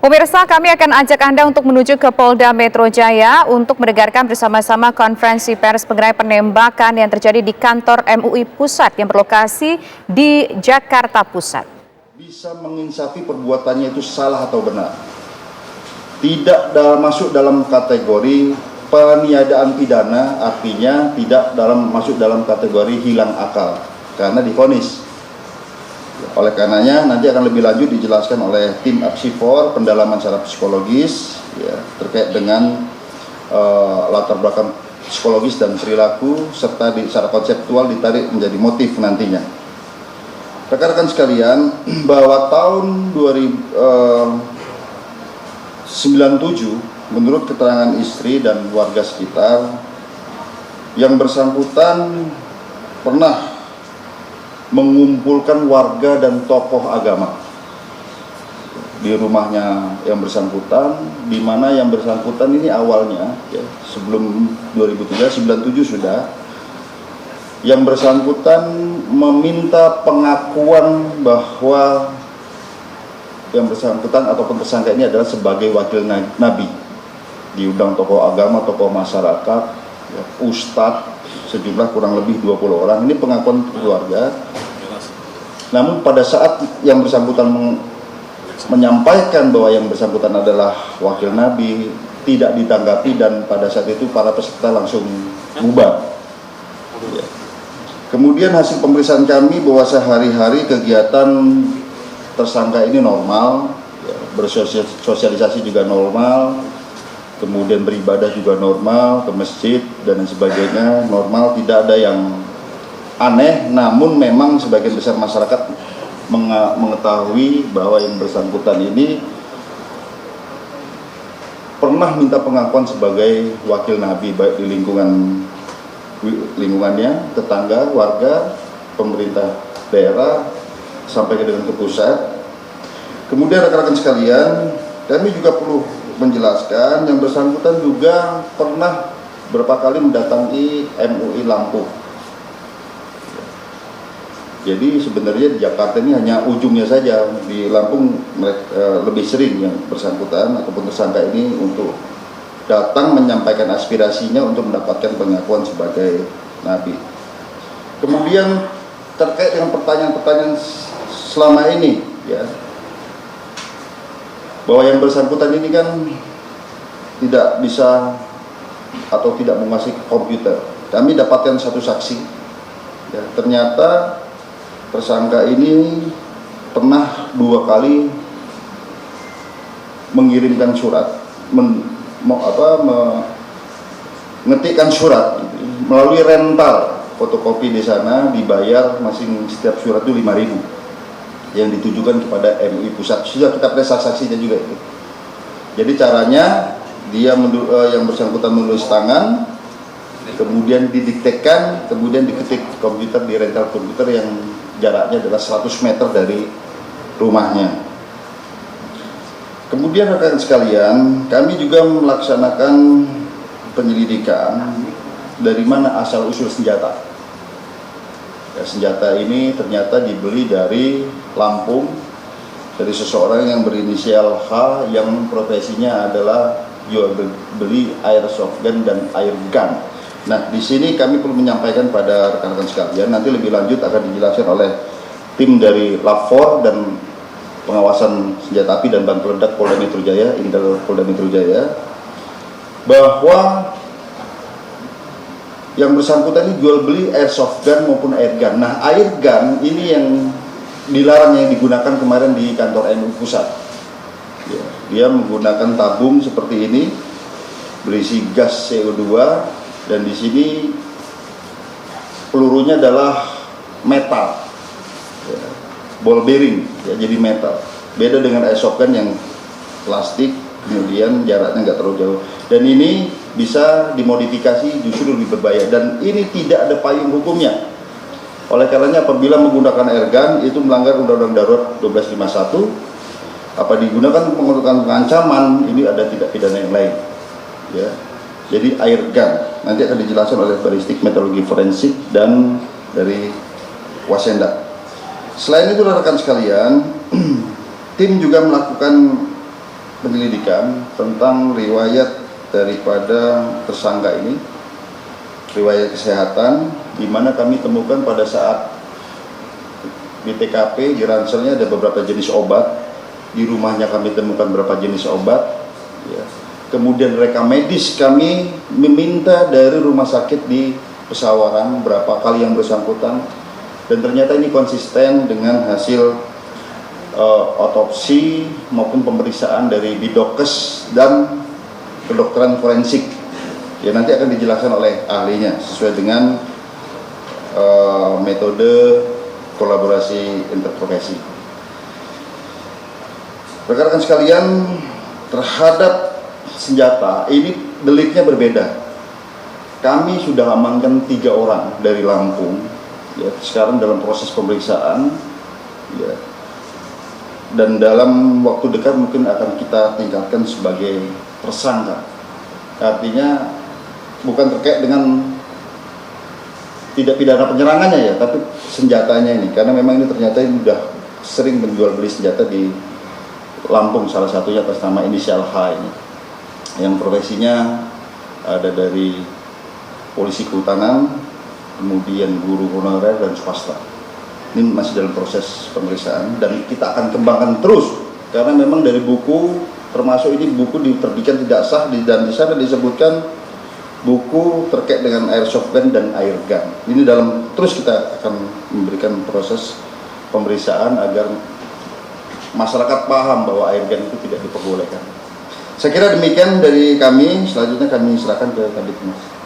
Pemirsa, kami akan ajak Anda untuk menuju ke Polda Metro Jaya untuk mendengarkan bersama-sama konferensi pers mengenai penembakan yang terjadi di kantor MUI Pusat yang berlokasi di Jakarta Pusat. Bisa menginsafi perbuatannya itu salah atau benar. Tidak masuk dalam kategori peniadaan pidana, artinya tidak masuk dalam kategori hilang akal karena divonis. Oleh karenanya nanti akan lebih lanjut dijelaskan oleh tim Apsifor pendalaman secara psikologis ya, terkait dengan latar belakang psikologis dan perilaku serta secara konseptual ditarik menjadi motif nantinya. Rekan-rekan sekalian, bahwa tahun 1997 menurut keterangan istri dan warga sekitar yang bersangkutan pernah mengumpulkan warga dan tokoh agama di rumahnya yang bersangkutan, di mana yang bersangkutan ini awalnya ya, sebelum 2003, 97 sudah, yang bersangkutan meminta pengakuan bahwa yang bersangkutan ataupun tersangka ini adalah sebagai wakil Nabi. Diundang tokoh agama, tokoh masyarakat, ya, ustadz, sejumlah kurang lebih 20 orang. Ini pengakuan keluarga. Namun pada saat yang bersangkutan menyampaikan bahwa yang bersangkutan adalah wakil Nabi, tidak ditanggapi dan pada saat itu para peserta langsung bubar. Ya. Kemudian hasil pemeriksaan kami bahwa sehari-hari kegiatan tersangka ini normal, ya, bersosialisasi juga normal, kemudian beribadah juga normal, ke masjid dan sebagainya normal, tidak ada yang aneh. Namun memang sebagian besar masyarakat mengetahui bahwa yang bersangkutan ini pernah minta pengakuan sebagai wakil Nabi, baik di lingkungannya, tetangga, warga, pemerintah daerah, sampai dengan ke pusat. Kemudian rekan-rekan sekalian, kami juga perlu menjelaskan yang bersangkutan juga pernah beberapa kali mendatangi MUI Lampung. Jadi sebenarnya di Jakarta ini hanya ujungnya saja, di Lampung lebih sering yang bersangkutan ataupun tersangka ini untuk datang menyampaikan aspirasinya untuk mendapatkan pengakuan sebagai Nabi. Kemudian terkait dengan pertanyaan-pertanyaan selama ini, ya, bahwa yang bersangkutan ini kan tidak bisa atau tidak menguasai komputer. Kami dapatkan satu saksi, ya, ternyata tersangka ini pernah 2 kali mengirimkan surat, mengetikkan surat melalui rental fotokopi di sana, dibayar setiap surat itu 5.000 yang ditujukan kepada MUI Pusat. Sudah kita periksa saksinya juga itu. Jadi caranya dia yang bersangkutan menulis tangan, kemudian didiktekan, kemudian diketik komputer di rental komputer yang jaraknya adalah 100 meter dari rumahnya. Kemudian rekan sekalian, kami juga melaksanakan penyelidikan dari mana asal usul senjata. Ya, senjata ini ternyata dibeli dari Lampung, dari seseorang yang berinisial H yang profesinya adalah jual beli airsoft gun dan air gun. Nah, di sini kami perlu menyampaikan pada rekan-rekan sekalian, nanti lebih lanjut akan dijelaskan oleh tim dari Lapfor dan pengawasan senjata api dan bantu ledak Polda Metro Jaya, Intel Polda Metro Jaya, bahwa yang bersangkutan ini jual beli airsoft gun maupun air gun. Nah, air gun ini yang dilarang, yang digunakan kemarin di kantor MUI Pusat. Ya, dia menggunakan tabung seperti ini, berisi gas CO2. Dan di sini pelurunya adalah metal, ya, ball bearing, ya, jadi metal. Beda dengan airsoft gun yang plastik, kemudian jaraknya nggak terlalu jauh. Dan ini bisa dimodifikasi justru lebih berbahaya. Dan ini tidak ada payung hukumnya. Oleh karenanya apabila menggunakan air gun itu melanggar Undang-Undang Darurat 1251. Apa digunakan menggunakan pengancaman, ini ada tindak pidana yang lain. Ya. Jadi air gun nanti akan dijelaskan oleh balistik meteorologi forensik dan dari Wasenda. Selain itu rekan sekalian, tim juga melakukan penyelidikan tentang riwayat daripada tersangka ini, riwayat kesehatan, di mana kami temukan pada saat di TKP, di ranselnya ada beberapa jenis obat, di rumahnya kami temukan beberapa jenis obat, ya. Kemudian rekam medis kami meminta dari rumah sakit di Pesawaran berapa kali yang bersangkutan, dan ternyata ini konsisten dengan hasil otopsi maupun pemeriksaan dari Bidokes dan kedokteran forensik. Ya, nanti akan dijelaskan oleh ahlinya sesuai dengan metode kolaborasi interprofesi. Rekan-rekan sekalian, terhadap senjata ini deliknya berbeda. Kami sudah amankan 3 orang dari Lampung, ya, sekarang dalam proses pemeriksaan, ya, dan dalam waktu dekat mungkin akan kita tingkatkan sebagai tersangka. Artinya bukan terkait dengan tidak pidana penyerangannya ya, tapi senjatanya ini, karena memang ini ternyata ini sudah sering menjual beli senjata di Lampung, salah satunya atas nama inisial H ini, yang profesinya ada dari polisi kehutanan, kemudian guru honorer dan swasta. Ini masih dalam proses pemeriksaan dan kita akan kembangkan terus, karena memang dari buku, termasuk ini buku diterbitkan tidak sah, dan di sana disebutkan buku terkait dengan airsoft gun dan air gun. Ini terus kita akan memberikan proses pemeriksaan agar masyarakat paham bahwa air gun itu tidak diperbolehkan. Saya kira demikian dari kami. Selanjutnya kami serahkan ke Kabid Humas.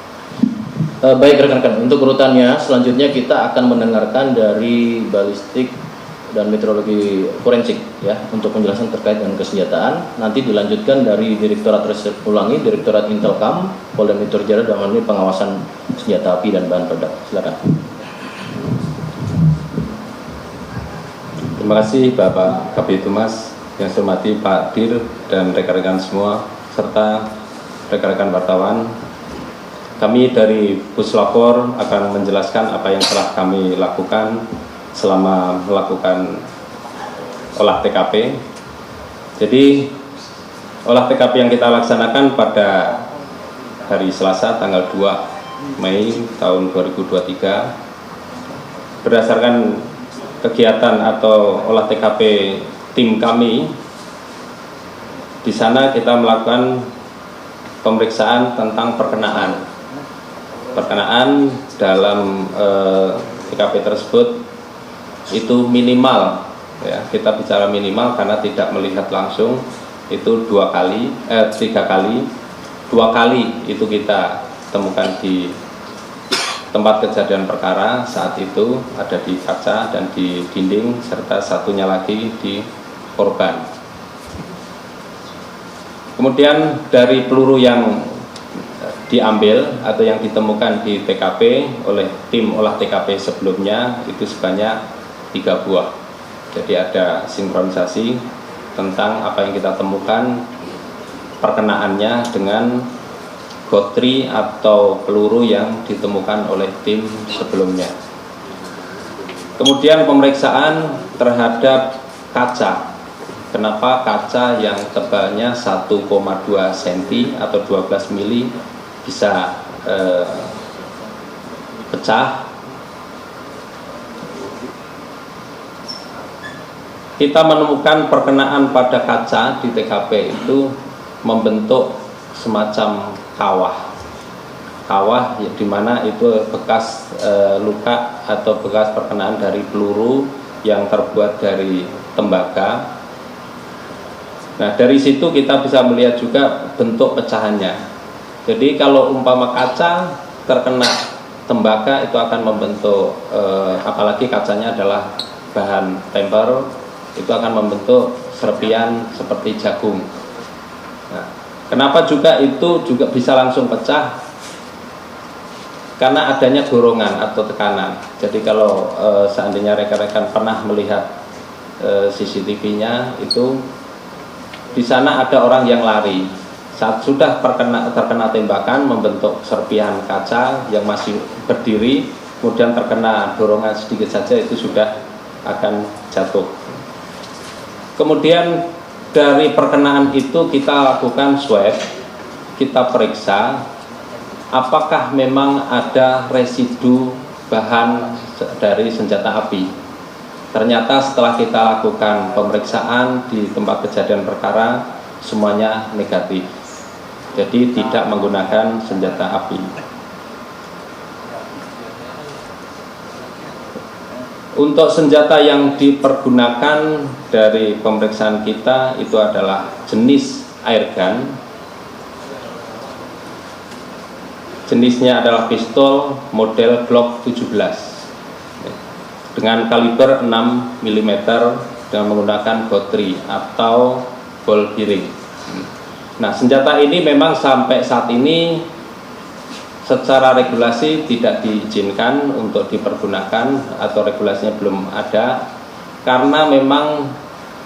Baik rekan-rekan, untuk urutannya selanjutnya kita akan mendengarkan dari balistik dan meteorologi forensik ya untuk penjelasan terkait dengan kesenjataan. Nanti dilanjutkan dari Direktorat Reserse Ulangi, Direktorat Intelkam, Polda Metro Jaya dalam hal ini pengawasan senjata api dan bahan peledak. Silakan. Terima kasih Bapak Kabid Humas, yang saya hormati Pak Dir dan rekan-rekan semua serta rekan-rekan wartawan. Kami dari Puslapor akan menjelaskan apa yang telah kami lakukan selama melakukan olah TKP. Jadi olah TKP yang kita laksanakan pada hari Selasa tanggal 2 Mei tahun 2023 berdasarkan kegiatan atau olah TKP tim kami. Di sana kita melakukan pemeriksaan tentang perkenaan dalam TKP tersebut itu minimal ya, kita bicara minimal karena tidak melihat langsung, itu 3 kali itu kita temukan di tempat kejadian perkara. Saat itu ada di kaca dan di dinding, serta satunya lagi di korban. Kemudian dari peluru yang diambil atau yang ditemukan di TKP oleh tim olah TKP sebelumnya itu sebanyak 3 buah. Jadi ada sinkronisasi tentang apa yang kita temukan, perkenaannya dengan gotri atau peluru yang ditemukan oleh tim sebelumnya. Kemudian pemeriksaan terhadap kaca. Kenapa kaca yang tebalnya 1,2 cm atau 12 mili bisa pecah? Kita menemukan perkenaan pada kaca di TKP itu membentuk semacam kawah di mana itu bekas luka atau bekas perkenaan dari peluru yang terbuat dari tembaga. Nah, dari situ kita bisa melihat juga bentuk pecahannya. Jadi kalau umpama kaca terkena tembaga itu akan membentuk, apalagi kacanya adalah bahan temper, itu akan membentuk serpian seperti jagung. Nah, kenapa juga itu juga bisa langsung pecah? Karena adanya dorongan atau tekanan. Jadi kalau seandainya rekan-rekan pernah melihat CCTV-nya, itu di sana ada orang yang lari. Saat sudah terkena tembakan membentuk serpihan kaca yang masih berdiri, kemudian terkena dorongan sedikit saja itu sudah akan jatuh. Kemudian dari perkenaan itu kita lakukan swab, kita periksa apakah memang ada residu bahan dari senjata api. Ternyata setelah kita lakukan pemeriksaan di tempat kejadian perkara, semuanya negatif. Jadi tidak menggunakan senjata api. Untuk senjata yang dipergunakan dari pemeriksaan kita itu adalah jenis airgun. Jenisnya adalah pistol model Glock 17 dengan kaliber 6 mm dengan menggunakan gotri atau ball bearing. Nah, senjata ini memang sampai saat ini secara regulasi tidak diizinkan untuk dipergunakan atau regulasinya belum ada karena memang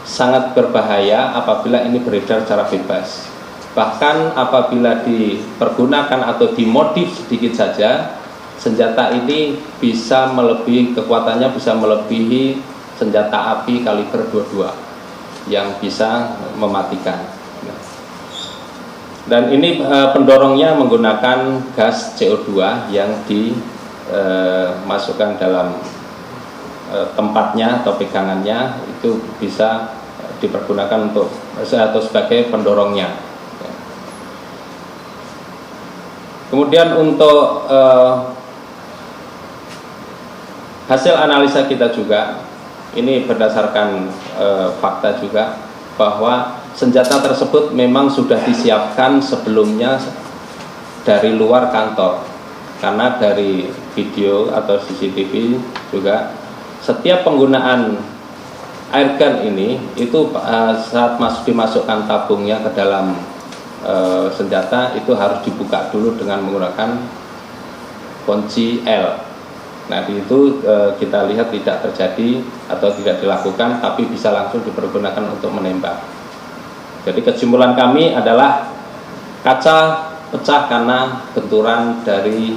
sangat berbahaya apabila ini beredar secara bebas. Bahkan apabila dipergunakan atau dimodif sedikit saja, senjata ini bisa melebihi, kekuatannya bisa melebihi senjata api kaliber 22 yang bisa mematikan. Dan ini pendorongnya menggunakan gas CO2 yang dimasukkan dalam tempatnya atau pegangannya, itu bisa dipergunakan untuk atau sebagai pendorongnya. Kemudian untuk hasil analisa kita juga, ini berdasarkan fakta juga bahwa senjata tersebut memang sudah disiapkan sebelumnya dari luar kantor, karena dari video atau CCTV juga setiap penggunaan airgun ini itu saat dimasukkan tabungnya ke dalam senjata itu harus dibuka dulu dengan menggunakan kunci L. Nah, itu kita lihat tidak terjadi atau tidak dilakukan, tapi bisa langsung dipergunakan untuk menembak. Jadi kesimpulan kami adalah kaca pecah karena benturan dari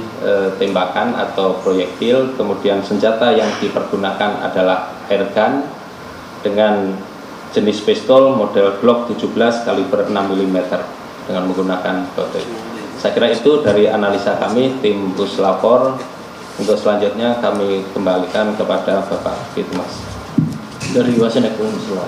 tembakan atau proyektil, kemudian senjata yang dipergunakan adalah airgun dengan jenis pistol model Glock 17 kaliber 6 mm dengan menggunakan gotri. Saya kira itu dari analisa kami tim Puslapor. Untuk selanjutnya kami kembalikan kepada Bapak Fitmas dari Wasenek Unsur.